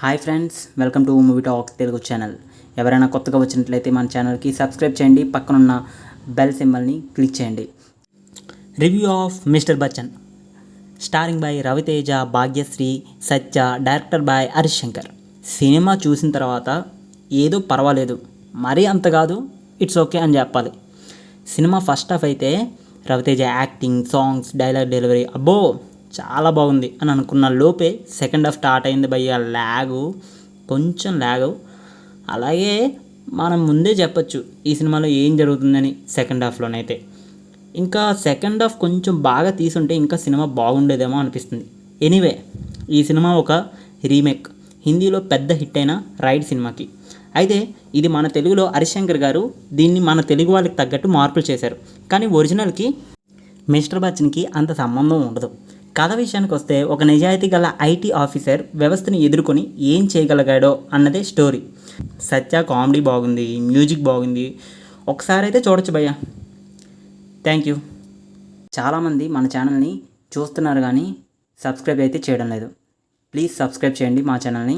Hi friends, welcome to movie talk Telugu channel. ఎవరైనా కొత్తగా వచ్చినట్లయితే మన ఛానల్కి సబ్స్క్రైబ్ చేయండి, పక్కనున్న బెల్ సింబల్ని క్లిక్ చేయండి. Review of mister Bachchan, starring by Ravi Teja, Bhagyashri, Satya, director by Harish Shankar. Cinema చూసిన తర్వాత ఏదో పర్వాలేదు, మరీ అంత కాదు, ఇట్స్ ఓకే అని చెప్పాలి. సినిమా ఫస్ట్ హాఫ్ అయితే Ravi Teja acting, songs, dialogue delivery అబ్బో చాలా బాగుంది అని అనుకున్న లోపే సెకండ్ హాఫ్ స్టార్ట్ అయింది భయ్య. కొంచెం ల్యాగు. అలాగే మనం ముందే చెప్పచ్చు ఈ సినిమాలో ఏం జరుగుతుందని. సెకండ్ హాఫ్లోనైతే ఇంకా సెకండ్ హాఫ్ కొంచెం బాగా తీసుంటే ఇంకా సినిమా బాగుండేదేమో అనిపిస్తుంది. ఎనీవే, ఈ సినిమా ఒక రీమేక్, హిందీలో పెద్ద హిట్ అయిన రైడ్ సినిమాకి. అయితే ఇది మన తెలుగులో హరీష్ శంకర్ గారు దీన్ని మన తెలుగు వాళ్ళకి తగ్గట్టు మార్పులు చేశారు. కానీ ఒరిజినల్కి మిస్టర్ బచ్చన్కి అంత సంబంధం ఉండదు. కథ విషయానికి వస్తే, ఒక నిజాయితీ గల ఐటీ ఆఫీసర్ వ్యవస్థని ఎదుర్కొని ఏం చేయగలిగాడో అన్నదే స్టోరీ. సత్య కామెడీ బాగుంది, మ్యూజిక్ బాగుంది, ఒకసారి అయితే చూడొచ్చు భయ్య. Thank you. చాలామంది మన ఛానల్ని చూస్తున్నారు కానీ సబ్స్క్రైబ్ అయితే చేయడం లేదు. ప్లీజ్ సబ్స్క్రైబ్ చేయండి మా ఛానల్ని.